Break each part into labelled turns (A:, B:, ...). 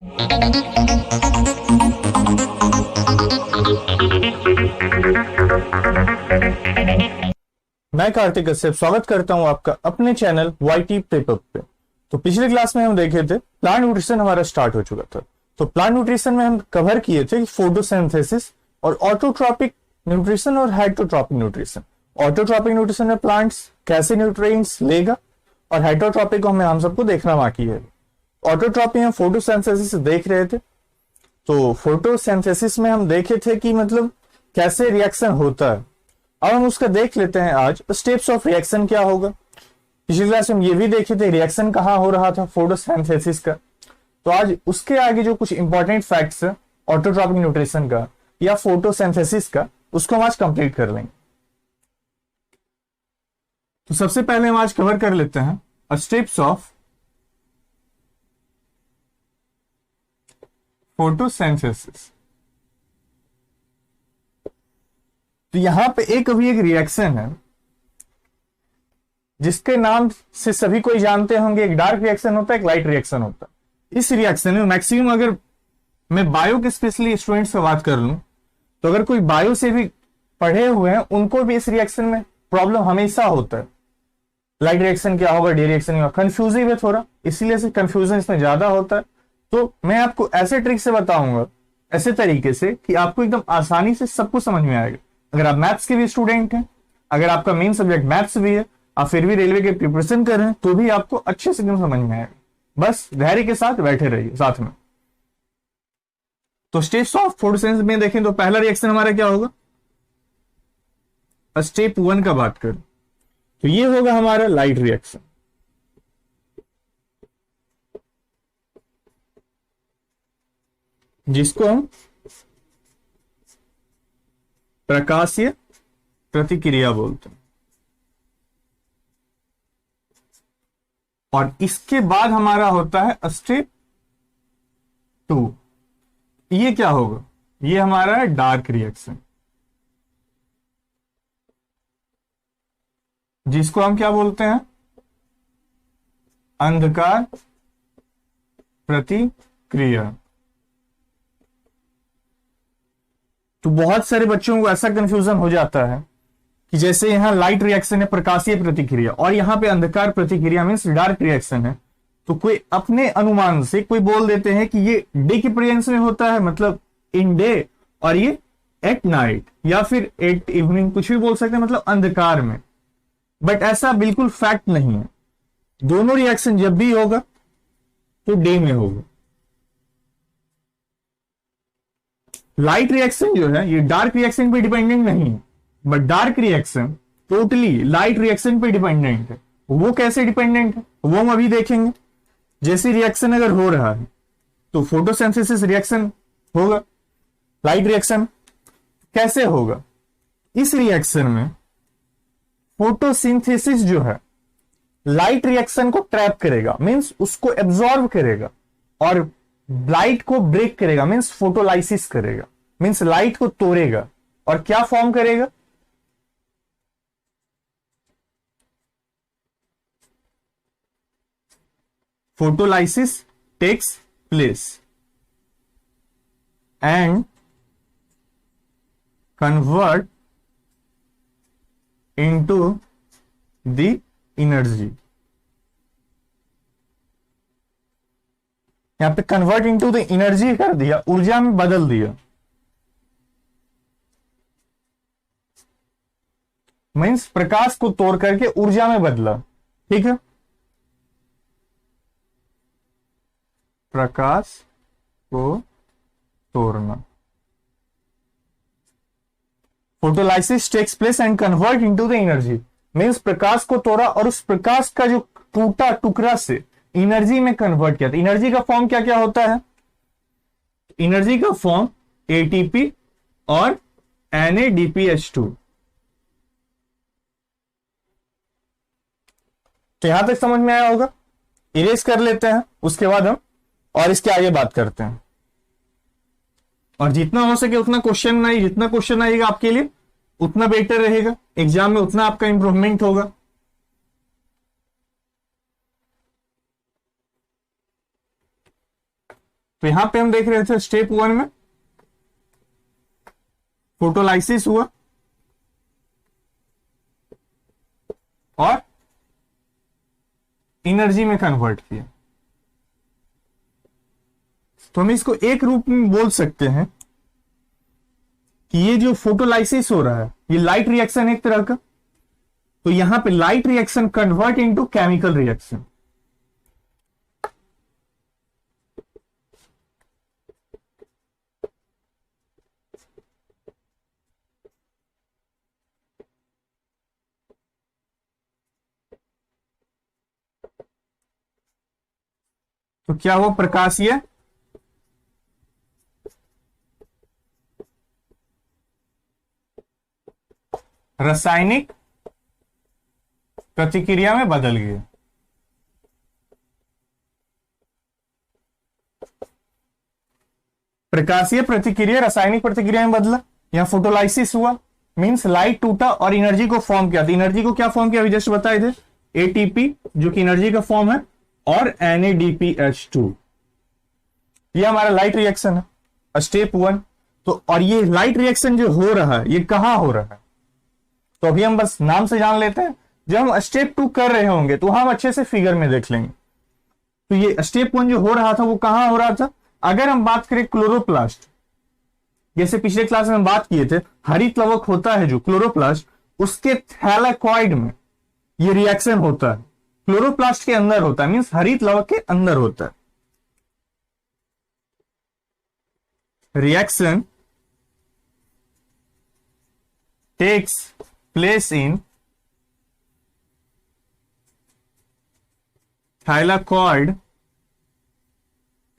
A: मैं कार्तिक कश्यप स्वागत करता हूं आपका अपने चैनल वाईटी पेपर पे। तो पिछले क्लास में हम देखे थे प्लांट न्यूट्रिशन हमारा स्टार्ट हो चुका था। तो प्लांट न्यूट्रिशन में हम कवर किए थे फोटोसिंथेसिस और ऑटोट्रॉपिक न्यूट्रिशन और हेटरोट्रॉपिक न्यूट्रिशन। ऑटोट्रॉपिक न्यूट्रिशन में प्लांट्स कैसे न्यूट्रिएंट्स लेगा और हेटरोट्रॉपिक को हम सबको देखना बाकी है। ऑटोट्रॉपिक हम फोटोसिंथेसिस देख रहे थे। तो फोटोसिंथेसिस में हम देखे थे कि मतलब कैसे रिएक्शन होता है। अब हम उसका देख लेते हैं आज स्टेप्स ऑफ रिएक्शन क्या होगा। पिछली क्लास में हम ये भी देखे थे रिएक्शन कहाँ हो रहा था फोटोसिंथेसिस का। तो आज उसके आगे जो कुछ इंपॉर्टेंट फैक्ट्स है ऑटोट्रॉपिक न्यूट्रिशन का या फोटोसिंथेसिस का, उसको हम आज कंप्लीट कर लेंगे। तो सबसे पहले हम आज कवर कर लेते हैं स्टेप्स ऑफ फोटोसिंथेसिस। तो यहां पे एक रिएक्शन है जिसके नाम से सभी कोई जानते होंगे। एक डार्क रिएक्शन होता है, एक लाइट रिएक्शन होता है। इस रिएक्शन में मैक्सिमम अगर मैं बायो के स्पेशली स्टूडेंट्स से बात कर लूं तो अगर कोई बायो से भी पढ़े हुए हैं उनको भी इस रिएक्शन में प्रॉब्लम हमेशा होता है। लाइट रिएक्शन क्या होगा, डी रिएक्शन क्या होगा, कंफ्यूजिव है थोड़ा, इसीलिए से कंफ्यूजन इसमें ज्यादा होता है। तो मैं आपको ऐसे ट्रिक से बताऊंगा, ऐसे तरीके से कि आपको एकदम आसानी से सब कुछ समझ में आएगा। अगर आप मैथ्स के भी स्टूडेंट हैं, अगर आपका मेन सब्जेक्ट मैथ्स भी है, आप फिर भी रेलवे के प्रिपरेशन कर रहे हैं, तो भी आपको अच्छे से एकदम समझ में आएगा। बस धैर्य के साथ बैठे रहिए साथ में। तो स्टेप्स ऑफ फोटोसिंथेसिस में देखें तो पहला रिएक्शन हमारा क्या होगा, स्टेप 1 का बात करें तो ये होगा हमारा लाइट रिएक्शन। जिसको हम प्रकाशीय प्रतिक्रिया बोलते हैं। और इसके बाद हमारा होता है स्टेप 2। ये क्या होगा, ये हमारा है डार्क रिएक्शन, जिसको हम क्या बोलते हैं, अंधकार प्रतिक्रिया। तो बहुत सारे बच्चों को ऐसा कंफ्यूजन हो जाता है कि जैसे यहां लाइट रिएक्शन है प्रकाशीय प्रतिक्रिया और यहां पे अंधकार प्रतिक्रिया मींस डार्क रिएक्शन है। तो कोई अपने अनुमान से कोई बोल देते हैं कि ये डे की प्रेजेंस में होता है, मतलब इन डे, और ये एट नाइट या फिर एट इवनिंग, कुछ भी बोल सकते हैं, मतलब अंधकार में। बट ऐसा बिल्कुल फैक्ट नहीं है। दोनों रिएक्शन जब भी होगा तो डे में होगा। लाइट रिएक्शन जो है ये डार्क रिएक्शन पे डिपेंडेंट नहीं है, but dark reaction totally light reaction पे डिपेंडेंट है। वो कैसे डिपेंडेंट है वो हम अभी देखेंगे। जैसे रिएक्शन अगर हो रहा है तो फोटोसिंथेसिस रिएक्शन होगा। लाइट रिएक्शन कैसे होगा, इस रिएक्शन में फोटोसिंथेसिस जो है लाइट रिएक्शन को ट्रैप करेगा, मींस उसको एब्जॉर्ब करेगा, और लाइट को ब्रेक करेगा, मींस फोटोलाइसिस करेगा, मींस लाइट को तोड़ेगा। और क्या फॉर्म करेगा, photolysis takes place and convert into the energy. यहां पे कन्वर्ट इनटू द एनर्जी कर दिया, ऊर्जा में बदल दिया। मीन्स प्रकाश को तोड़ करके ऊर्जा में बदला। ठीक है, प्रकाश को तोड़ना, photolysis takes place and convert into the energy. Means प्रकाश को तोड़ा और उस प्रकाश का जो टूटा टुकड़ा से एनर्जी में कन्वर्ट किया था। एनर्जी का फॉर्म क्या क्या होता है, एनर्जी का फॉर्म एटीपी और NADPH2। तो यहां तक समझ में आया होगा। इरेज कर लेते हैं, उसके बाद हम और इसके आगे बात करते हैं। और जितना हो सके उतना क्वेश्चन नहीं, जितना क्वेश्चन आएगा आपके लिए उतना बेटर रहेगा, एग्जाम में उतना आपका इंप्रूवमेंट होगा। तो यहां पे हम देख रहे थे स्टेप 1 में फोटोलाइसिस हुआ और एनर्जी में कन्वर्ट किया। तो हम इसको एक रूप में बोल सकते हैं कि ये जो फोटोलाइसिस हो रहा है ये लाइट रिएक्शन एक तरह का। तो यहां पे light reaction convert into chemical reaction. तो क्या हुआ, प्रकाशीय रासायनिक प्रतिक्रिया में बदल गए। प्रकाशीय प्रतिक्रिया रासायनिक प्रतिक्रिया में बदला। यहां फोटोलाइसिस हुआ, मींस लाइट टूटा और एनर्जी को फॉर्म किया। तो एनर्जी को क्या फॉर्म किया, अभी जस्ट बताए थे, एटीपी जो कि एनर्जी का फॉर्म है, और NADPH2। ये हमारा लाइट रिएक्शन है स्टेप 1। तो और ये लाइट रिएक्शन जो हो रहा है ये कहां हो रहा है, तो अभी हम बस नाम से जान लेते हैं। जब हम स्टेप 2 कर रहे होंगे तो हम अच्छे से फिगर में देख लेंगे। तो ये स्टेप 1 जो हो रहा था वो कहां हो रहा था। अगर हम बात करें क्लोरोप्लास्ट, जैसे पिछले क्लास में हम बात किए थे, हरित लवक होता है जो क्लोरोप्लास्ट, उसके थैलेकॉइड में ये रिएक्शन होता है। क्लोरोप्लास्ट के अंदर होता है, मींस हरित लवक के अंदर होता है। Reaction takes place in thylakoid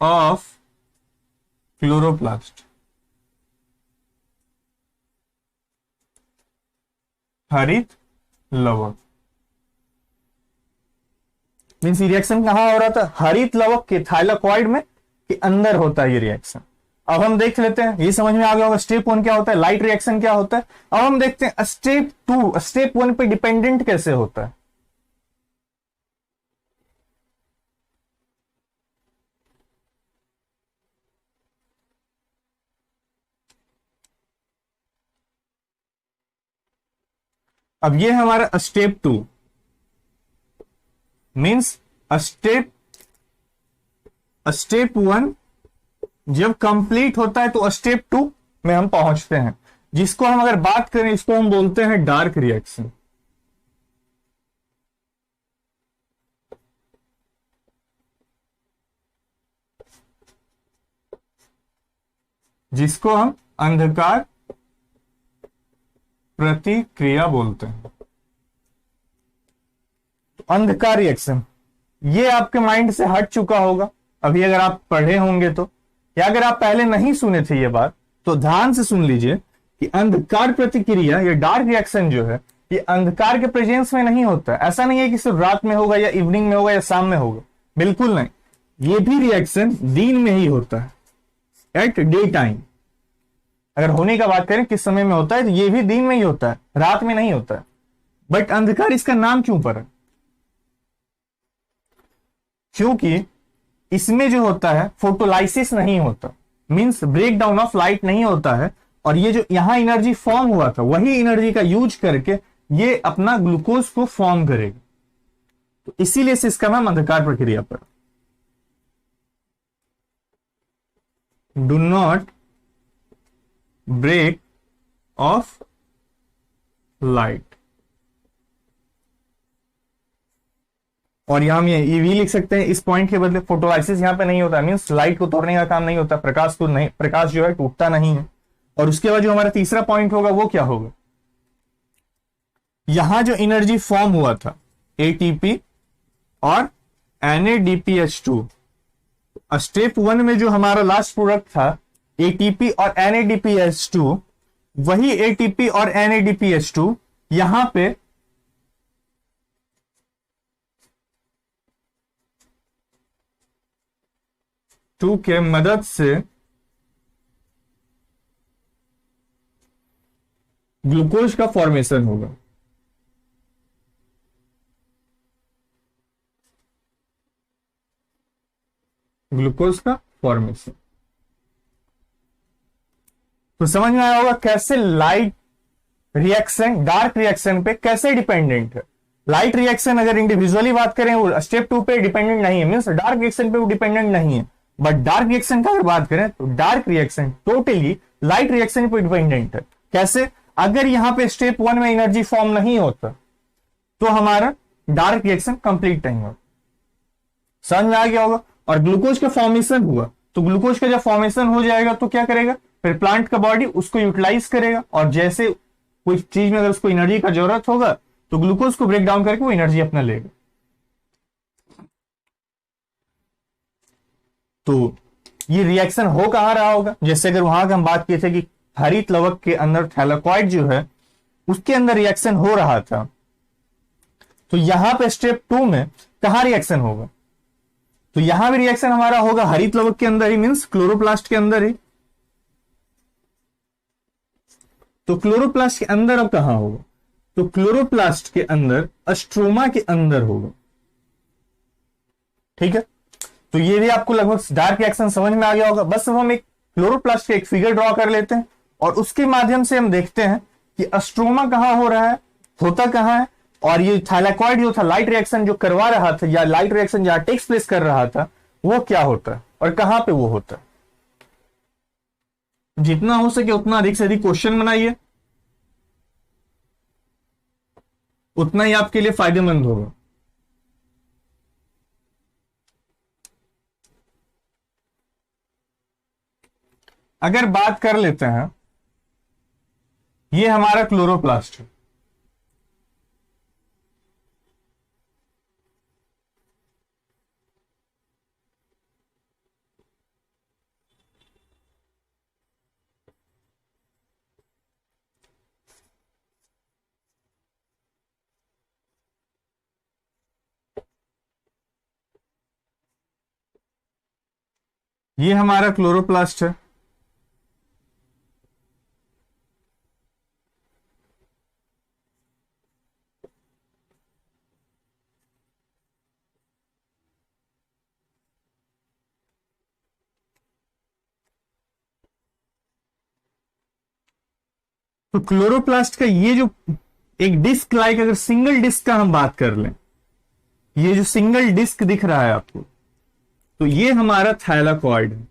A: of chloroplast। हरित लवक मीन्स रिएक्शन कहां हो रहा था, हरित लवक के थाइलाकॉइड में के अंदर होता है ये रिएक्शन। अब हम देख लेते हैं, ये समझ में आ गया होगा स्टेप 1 क्या होता है, लाइट रिएक्शन क्या होता है। अब हम देखते हैं स्टेप 2 स्टेप 1 पे डिपेंडेंट कैसे होता है। अब ये हमारा स्टेप 2 मींस स्टेप 1 जब कंप्लीट होता है तो स्टेप 2 में हम पहुंचते हैं, जिसको हम अगर बात करें इसको हम बोलते हैं डार्क रिएक्शन। जिसको हम अंधकार प्रतिक्रिया बोलते हैं। तो अंधकार रिएक्शन ये आपके माइंड से हट चुका होगा अभी अगर आप पढ़े होंगे तो, या अगर आप पहले नहीं सुने थे ये बात तो ध्यान से सुन लीजिए कि अंधकार प्रतिक्रिया या डार्क रिएक्शन जो है ये अंधकार के प्रेजेंस में नहीं होता है। ऐसा नहीं है कि सिर्फ रात में होगा या इवनिंग में होगा या शाम में होगा, बिल्कुल नहीं। ये भी रिएक्शन दिन में ही होता है, एट डे टाइम। अगर होने का बात करें किस समय में होता है तो ये भी दिन में ही होता है, रात में नहीं होता है। बट अंधकार इसका नाम क्यों पड़ा, क्योंकि इसमें जो होता है फोटोलाइसिस नहीं होता, means break down of light नहीं होता है। और ये जो यहां एनर्जी फॉर्म हुआ था वही एनर्जी का यूज करके ये अपना ग्लूकोज को फॉर्म करेगा। तो इसीलिए से इसका नाम अंधकार प्रक्रिया पर। Do not break of light. और यहां हम ये भी लिख सकते हैं इस पॉइंट के बदले, फोटोलाइसिस यहां पे नहीं होता, मींस लाइट को तोड़ने का काम नहीं होता, प्रकाश को नहीं, प्रकाश जो है टूटता नहीं है। और उसके बाद जो हमारा तीसरा पॉइंट होगा वो क्या होगा, यहां जो एनर्जी फॉर्म हुआ था एटीपी और NADPH2, स्टेप 1 में जो हमारा लास्ट प्रोडक्ट था एटीपी और NADPH2, वही एटीपी और NADPH2 यहां पे टू के मदद से ग्लूकोज का फॉर्मेशन होगा। ग्लूकोज का फॉर्मेशन। तो समझ में आया होगा कैसे लाइट रिएक्शन डार्क रिएक्शन पे कैसे डिपेंडेंट है। लाइट रिएक्शन अगर इंडिविजुअली बात करें वो स्टेप 2 पे डिपेंडेंट नहीं है, मींस डार्क रिएक्शन पे वो डिपेंडेंट नहीं है। बट डार्क रिएक्शन का अगर बात करें तो dark reaction totally light reaction पे डिपेंडेंट है। कैसे? अगर यहां पे स्टेप 1 में एनर्जी फॉर्म नहीं होता तो हमारा डार्क रिएक्शन कंप्लीट नहीं होगा। समझ में आ गया होगा। और ग्लूकोज का फॉर्मेशन हुआ तो ग्लूकोज का जब फॉर्मेशन हो जाएगा तो क्या करेगा, फिर प्लांट का बॉडी उसको यूटिलाइज करेगा, और जैसे कोई चीज में अगर उसको एनर्जी का जरूरत होगा तो ग्लूकोज को ब्रेक डाउन करके वो एनर्जी अपना लेगा। तो ये रिएक्शन हो कहां रहा होगा, जैसे अगर वहां का हम बात किए थे कि हरित लवक के अंदर थैलाकॉइड जो है उसके अंदर रिएक्शन हो रहा था, तो यहां पे स्टेप 2 में कहां रिएक्शन होगा, तो यहां भी रिएक्शन हमारा होगा हरित लवक के अंदर ही, मींस क्लोरोप्लास्ट के अंदर ही। तो क्लोरोप्लास्ट के अंदर अब कहां होगा, तो क्लोरोप्लास्ट के अंदर स्ट्रोमा के अंदर होगा। ठीक है, तो ये भी आपको लगभग डार्क रिएक्शन समझ में आ गया होगा। बस अब हम एक क्लोरोप्लास्ट का एक फिगर ड्रॉ कर लेते हैं और उसके माध्यम से हम देखते हैं कि स्ट्रोमा कहां हो रहा है, होता कहां है, और ये थैलाकॉइड जो था लाइट रिएक्शन जो करवा रहा था या लाइट रिएक्शन जहां टेक्स प्लेस कर रहा था वो क्या होता है और कहां पे वो होता है। जितना हो सके उतना अधिक से अधिक क्वेश्चन बनाइए, उतना ही आपके लिए फायदेमंद होगा। अगर बात कर लेते हैं, ये हमारा क्लोरोप्लास्ट है, ये हमारा क्लोरोप्लास्ट है। तो क्लोरोप्लास्ट का ये जो एक डिस्क लाइक अगर सिंगल डिस्क का हम बात कर लें, ये जो सिंगल डिस्क दिख रहा है आपको, तो ये हमारा थैलाकॉइड है।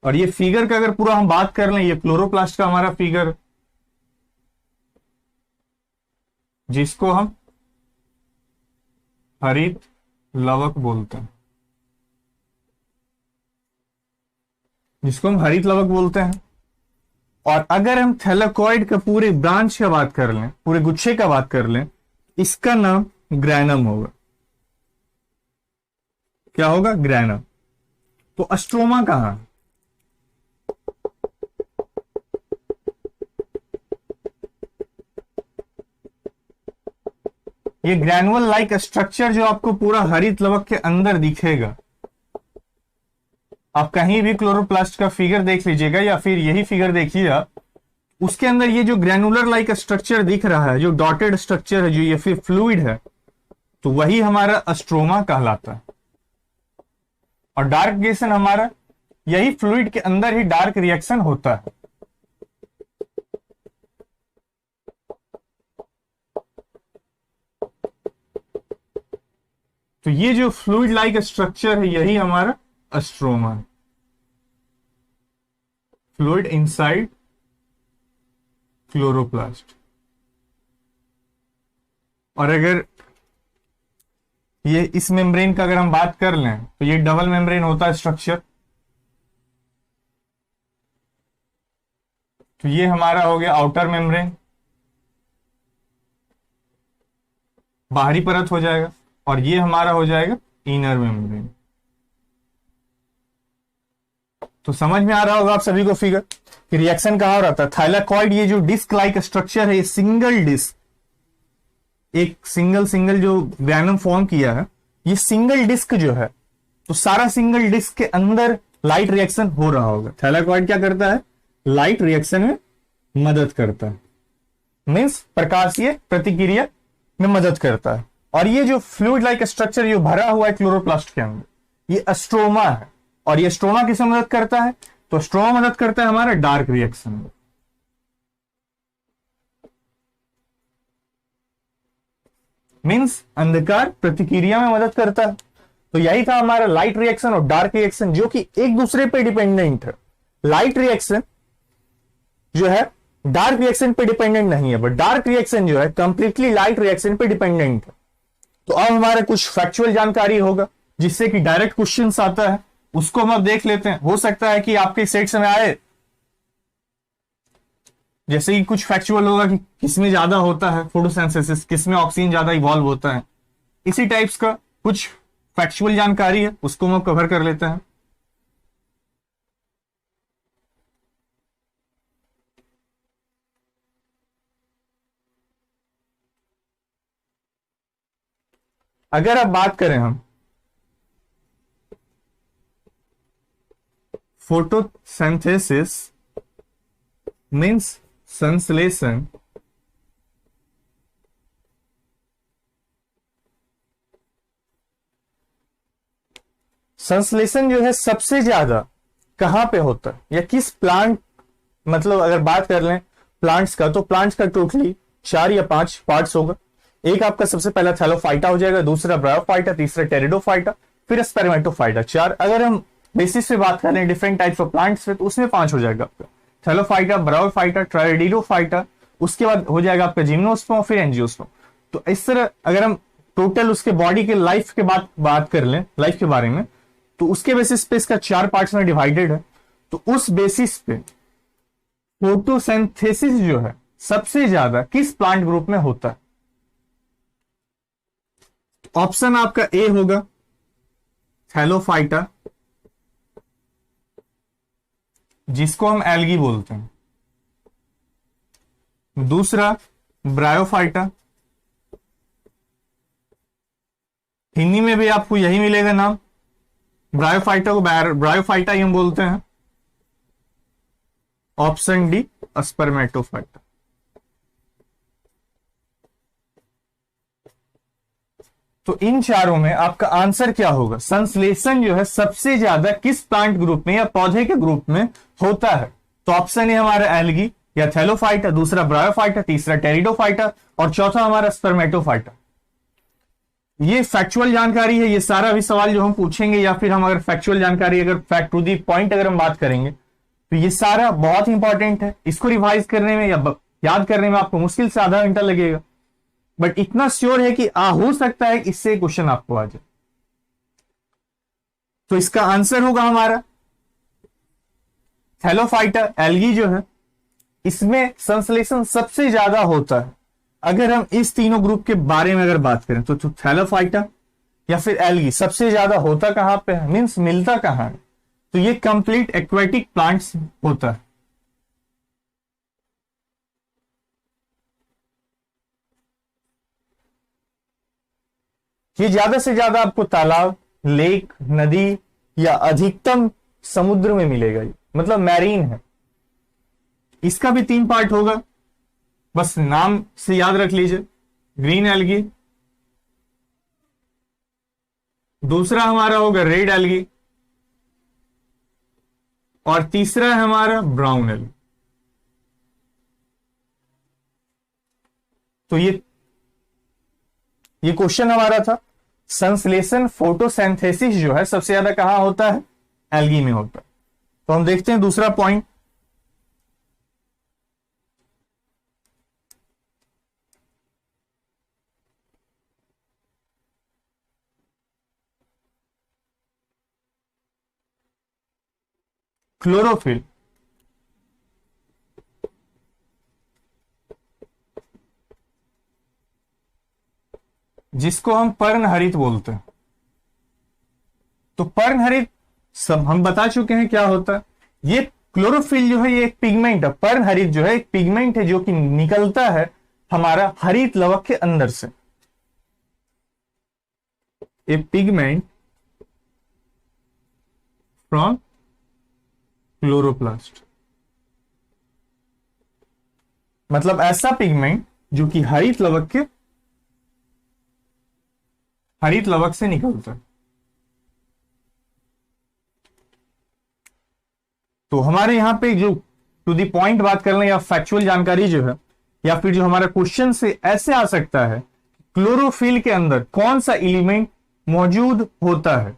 A: और ये फिगर का अगर पूरा हम बात कर लें, ये क्लोरोप्लास्ट का हमारा फिगर, जिसको हम हरित लवक बोलते हैं, जिसको हम हरित लवक बोलते हैं। और अगर हम थैलाकॉइड का पूरे ब्रांच का बात कर लें, पूरे गुच्छे का बात कर लें, इसका नाम ग्रैनम होगा। क्या होगा? ग्रैनम। तो स्ट्रोमा कहां है? ये ग्रैनुअल लाइक स्ट्रक्चर जो आपको पूरा हरित लवक के अंदर दिखेगा, आप कहीं भी क्लोरोप्लास्ट का फिगर देख लीजिएगा या फिर यही फिगर देखिए आप, उसके अंदर ये जो ग्रैनुलर लाइक स्ट्रक्चर दिख रहा है, जो डॉटेड स्ट्रक्चर है, जो ये फिर फ्लूइड है, तो वही हमारा स्ट्रोमा कहलाता है। और डार्क रिएक्शन हमारा यही फ्लूइड के अंदर ही डार्क रिएक्शन होता है। तो ये जो फ्लूइड लाइक स्ट्रक्चर है यही हमारा स्ट्रोमा है, फ्लूइड इनसाइड क्लोरोप्लास्ट। और अगर ये इस मेम्ब्रेन का अगर हम बात कर लें तो ये डबल मेम्ब्रेन होता है स्ट्रक्चर। तो ये हमारा हो गया आउटर मेम्ब्रेन, बाहरी परत हो जाएगा, और ये हमारा हो जाएगा इनर मेम्ब्रेन। तो समझ में आ रहा होगा आप सभी को फिगर कि रिएक्शन कहां हो रहा था। थाइलाकॉइड ये जो डिस्क लाइक स्ट्रक्चर है, ये सिंगल डिस्क, एक सिंगल जो ग्रैनम फॉर्म किया है, ये सिंगल डिस्क जो है, तो सारा सिंगल डिस्क के अंदर लाइट रिएक्शन हो रहा होगा। थैलाकॉइड क्या करता है? लाइट रिएक्शन में मदद करता है, मीन्स प्रकाशीय प्रतिक्रिया में मदद करता है। और ये जो फ्लूइड लाइक स्ट्रक्चर जो भरा हुआ है क्लोरोप्लास्ट के अंदर, ये स्ट्रोमा है। और ये स्ट्रोमा किसमें मदद करता है? तो स्ट्रोमा मदद करता है हमारा डार्क रिएक्शन में। मींस अंधकार प्रतिक्रिया में मदद करता है। तो यही था हमारा लाइट रिएक्शन और डार्क रिएक्शन, जो कि एक दूसरे पे डिपेंडेंट है। लाइट रिएक्शन जो है डार्क रिएक्शन पे डिपेंडेंट नहीं है, बट डार्क रिएक्शन जो है कंप्लीटली लाइट रिएक्शन पे डिपेंडेंट है। तो अब हमारा कुछ फैक्चुअल जानकारी होगा जिससे कि डायरेक्ट क्वेश्चंस आता है, उसको हम अब देख लेते हैं। हो सकता है कि आपके सेट्स में आए, जैसे कि कुछ फैक्चुअल होगा कि किसमें ज्यादा होता है फोटोसिंथेसिस, किसमें ऑक्सीजन ज्यादा इवॉल्व होता है। इसी टाइप्स का कुछ फैक्चुअल जानकारी है, उसको हम कवर कर लेते हैं। अगर अब बात करें हम फोटोसिंथेसिस मीन्स संश्लेषण, संश्लेषण जो है सबसे ज्यादा कहां पे होता है या किस प्लांट, मतलब अगर बात कर लें प्लांट्स का, तो प्लांट्स का टोटली 4 या 5 पार्ट्स होगा। एक आपका सबसे पहला थैलोफाइटा हो जाएगा, दूसरा ब्रायोफाइटा, तीसरा टेरिडोफाइटा, फिर स्पेरमेटोफाइटा। 4 अगर हम बेसिस पे बात करें डिफरेंट टाइप्स ऑफ प्लांट्स पे, तो उसमें 5 हो जाएगा आपका थैलोफाइटा, ब्रायोफाइटा, टेरिडोफाइटा, उसके बाद हो जाएगा आपका जिम्नोस्पर्म, फिर एंजियोस्पर्म। तो इस तरह अगर हम टोटल उसके बॉडी के लाइफ के बात कर लें, लाइफ के बारे में, तो उसके बेसिस पे इसका 4 पार्ट्स में डिवाइडेड है। तो उस बेसिस पे फोटोसिंथेसिस जो है सबसे ज्यादा किस प्लांट ग्रुप में होता है? ऑप्शन आपका ए होगा थैलोफाइटा, जिसको हम एल्गी बोलते हैं। दूसरा ब्रायोफाइटा, हिंदी में भी आपको यही मिलेगा नाम, ब्रायोफाइटा को ब्रायोफाइटा ही हम बोलते हैं। Option D Spermatophyta. तो इन चारों में आपका आंसर क्या होगा? संश्लेषण जो है सबसे ज्यादा किस प्लांट ग्रुप में या पौधे के ग्रुप में होता है? तो ऑप्शन ए हमारा एल्गी या थैलोफाइटा, दूसरा ब्रायोफाइटा, तीसरा टेरिडोफाइटा और चौथा हमारा स्पर्मेटोफाइटा। ये फैक्चुअल जानकारी है। ये सारा भी सवाल जो हम पूछेंगे, या फिर हम अगर फैक्चुअल जानकारी, अगर फैक्ट टू दी पॉइंट अगर हम बात करेंगे, तो ये सारा बहुत इंपॉर्टेंट है। इसको रिवाइज करने में या याद करने में आपको मुश्किल से आधा घंटा लगेगा, बट इतना श्योर है कि हो सकता है इससे क्वेश्चन आपको आ जाए। तो इसका आंसर होगा हमारा थैलोफाइटा, एल्गी जो है इसमें संश्लेषण सबसे ज्यादा होता है। अगर हम इस तीनों ग्रुप के बारे में अगर बात करें, तो थैलोफाइटा या फिर एल्गी सबसे ज्यादा होता कहां पे है, मींस मिलता कहां है? तो ये कंप्लीट एक्वेटिक प्लांट्स होता है। ये ज्यादा से ज्यादा आपको तालाब, लेक, नदी या अधिकतम समुद्र में मिलेगा। ये मतलब मैरीन है। इसका भी 3 पार्ट होगा, बस नाम से याद रख लीजिए। ग्रीन एल्गी, दूसरा हमारा होगा रेड एल्गी, और तीसरा है हमारा ब्राउन एल्गी। तो ये क्वेश्चन हमारा था, संश्लेषण फोटोसिंथेसिस जो है सबसे ज्यादा कहां होता है? एल्गी में होता है। तो हम देखते हैं दूसरा पॉइंट। क्लोरोफिल जिसको हम पर्णहरित बोलते हैं। तो पर्णहरित सब हम बता चुके हैं क्या होता है। ये क्लोरोफिल जो है ये एक पिगमेंट है। पर्णहरित जो है एक पिगमेंट है जो कि निकलता है हमारा हरित लवक के अंदर से। ए पिगमेंट फ्रॉम क्लोरोप्लास्ट, मतलब ऐसा पिगमेंट जो कि हरित लवक से निकलता है। तो हमारे यहाँ पे जो टू दी पॉइंट बात कर लें या फैक्चुअल जानकारी जो है, या फिर जो हमारा क्वेश्चन से ऐसे आ सकता है, क्लोरोफिल के अंदर कौन सा एलिमेंट मौजूद होता है।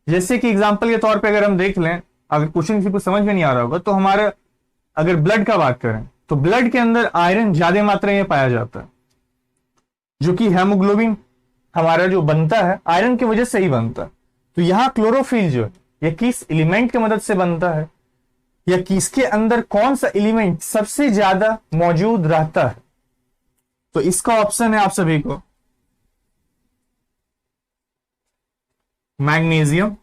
A: जैसे कि एग्जांपल के तौर पे अगर हम देख लें, अगर क्वेश्चन किसी को समझ में नहीं आ रहा होगा, तो हमारा अगर ब्लड का बात करें तो ब्लड के अंदर आयरन ज्यादा मात्रा में पाया जाता है, जो कि हेमोग्लोबिन हमारा जो बनता है आयरन की वजह से ही बनता है। तो यहां क्लोरोफिल जो है यह किस एलिमेंट की मदद से बनता है, या किसके अंदर कौन सा एलिमेंट सबसे ज्यादा मौजूद रहता है। तो इसका ऑप्शन है आप सभी को मैग्नीशियम,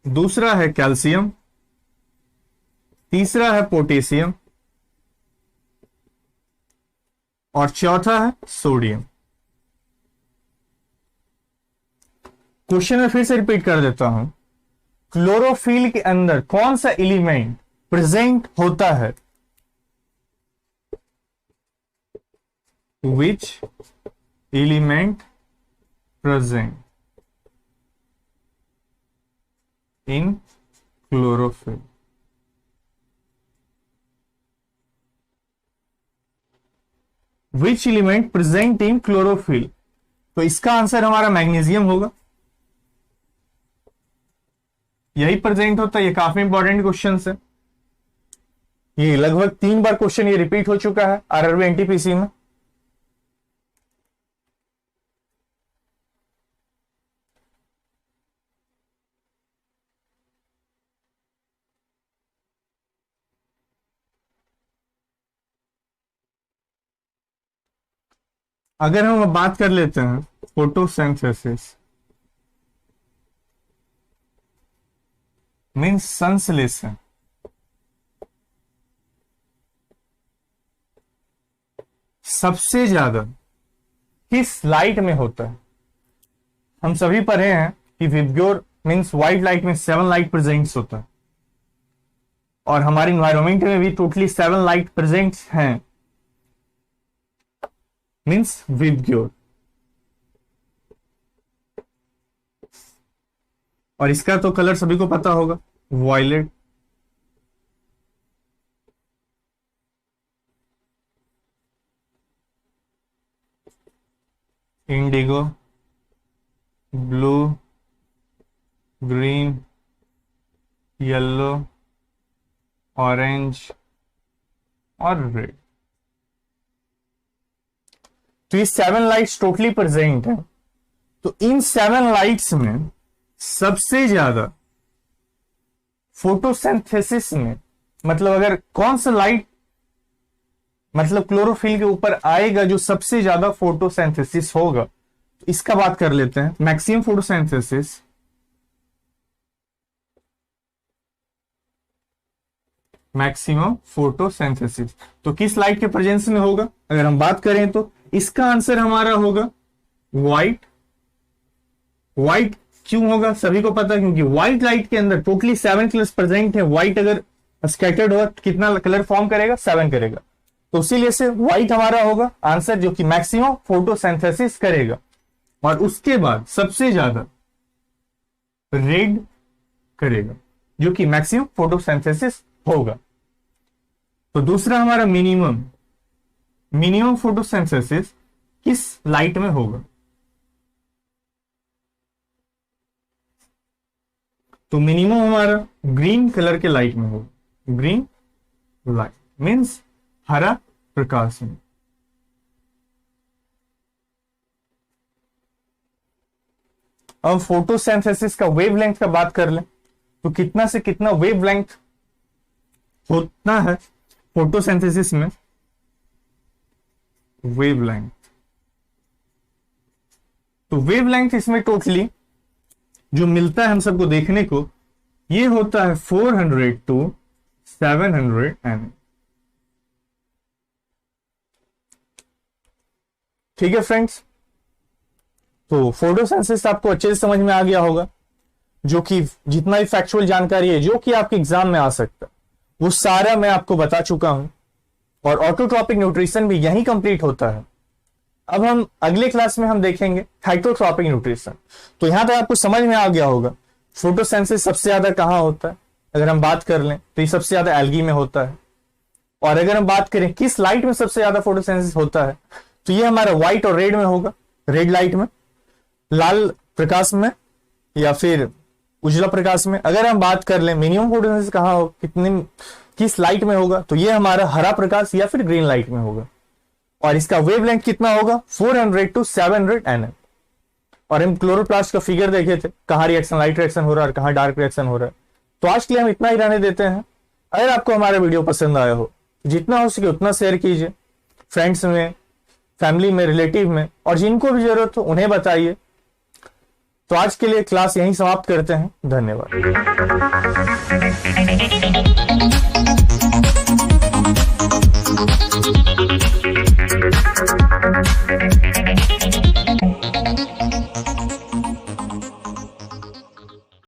A: दूसरा है कैल्शियम, तीसरा है पोटेशियम और चौथा है सोडियम। क्वेश्चन में फिर से रिपीट कर देता हूं, क्लोरोफिल के अंदर कौन सा एलिमेंट प्रेजेंट होता है, which element present in chlorophyll. Which element present in chlorophyll, तो इसका आंसर हमारा मैग्नीशियम होगा, यही प्रेजेंट होता है। ये काफी इंपॉर्टेंट क्वेश्चन है, ये लगभग 3 बार क्वेश्चन ये रिपीट हो चुका है आरआरबी एनटीपीसी में। अगर हम बात कर लेते हैं फोटोसिंथेसिस मीन्स संश्लेषण, सबसे ज्यादा किस लाइट में होता है। हम सभी पढ़े हैं कि विबग्योर मीन्स व्हाइट लाइट में 7 लाइट प्रेजेंट्स होता है, और हमारे इन्वायरमेंट में भी टोटली 7 लाइट प्रेजेंट्स हैं, मीन्स विबग्योर। और इसका तो कलर सभी को पता होगा, violet, indigo, blue, green, yellow, orange और रेड। तो ये 7 लाइट्स टोटली प्रेजेंट है। तो इन 7 लाइट्स में सबसे ज्यादा फोटोसिंथेसिस में, मतलब अगर कौन सा लाइट मतलब क्लोरोफिल के ऊपर आएगा जो सबसे ज्यादा फोटोसिंथेसिस होगा, तो इसका बात कर लेते हैं। मैक्सिमम फोटोसिंथेसिस, मैक्सिमम फोटोसिंथेसिस तो किस लाइट के प्रेजेंस में होगा, अगर हम बात करें तो इसका आंसर हमारा होगा व्हाइट। व्हाइट क्यों होगा, सभी को पता है, क्योंकि व्हाइट लाइट के अंदर टोटली 7 कलर्स प्रेजेंट है। व्हाइट अगर स्कैटर्ड होगा कितना कलर फॉर्म करेगा, 7 करेगा। तो इसीलिए से व्हाइट हमारा होगा आंसर, जो कि मैक्सिमम फोटोसिंथेसिस करेगा। और उसके बाद सबसे ज्यादा रेड करेगा, जो कि मैक्सिमम फोटोसिंथेसिस होगा। तो दूसरा हमारा मिनिमम फोटोसिंथेसिस किस लाइट में होगा, तो मिनिमम हमारा ग्रीन कलर के लाइट में होगा। ग्रीन लाइट मीन्स हरा प्रकाश में। अब फोटोसिंथेसिस का वेवलेंथ का बात कर लें, तो कितना से कितना वेवलेंथ होता है फोटोसिंथेसिस में। वेवलेंथ, तो वेवलेंथ इसमें टोटली जो मिलता है हम सबको देखने को, ये होता है 400 to 700 nm। ठीक है फ्रेंड्स, तो फोटोसिंथेसिस आपको अच्छे से समझ में आ गया होगा, जो कि जितना भी फैक्चुअल जानकारी है जो कि आपके एग्जाम में आ सकता है वो सारा मैं आपको बता चुका हूं। और ऑटोट्रॉपिक न्यूट्रिशन भी यही कंप्लीट होता है। अब हम अगले क्लास में हम देखेंगे हाइड्रोट्रॉपिक न्यूट्रिशन। तो यहां तक आपको समझ में आ गया होगा फोटोसिंथेसिस सबसे ज्यादा कहां होता है, अगर हम बात कर लें तो ये सबसे ज्यादा एल्गी में होता है। और अगर हम बात करें किस लाइट में सबसे ज्यादा फोटोसिंथेसिस होता है, तो ये हमारा व्हाइट और रेड में होगा, रेड लाइट में, लाल प्रकाश में या फिर उजला प्रकाश में। अगर हम बात कर लें मिनिमम फोटोसिंथेसिस कहाँ हो, किस लाइट में होगा, तो ये हमारा हरा प्रकाश या फिर ग्रीन लाइट में होगा। और इसका वेवलेंथ कितना होगा, 400 to 700 nm। और हम क्लोरोप्लास्ट का फिगर देखे थे, कहाँ रिएक्शन लाइट रिएक्शन हो रहा है और कहाँ डार्क रिएक्शन हो रहा है। तो आज के लिए हम इतना ही रहने देते हैं। अगर आपको हमारा वीडियो पसंद आया हो, जितना हो सके उतना शेयर कीजिए, फ्रेंड्स में, फैमिली में, रिलेटिव में, और जिनको भी जरूरत हो उन्हें बताइए। तो आज के लिए क्लास यहीं समाप्त करते हैं। धन्यवाद।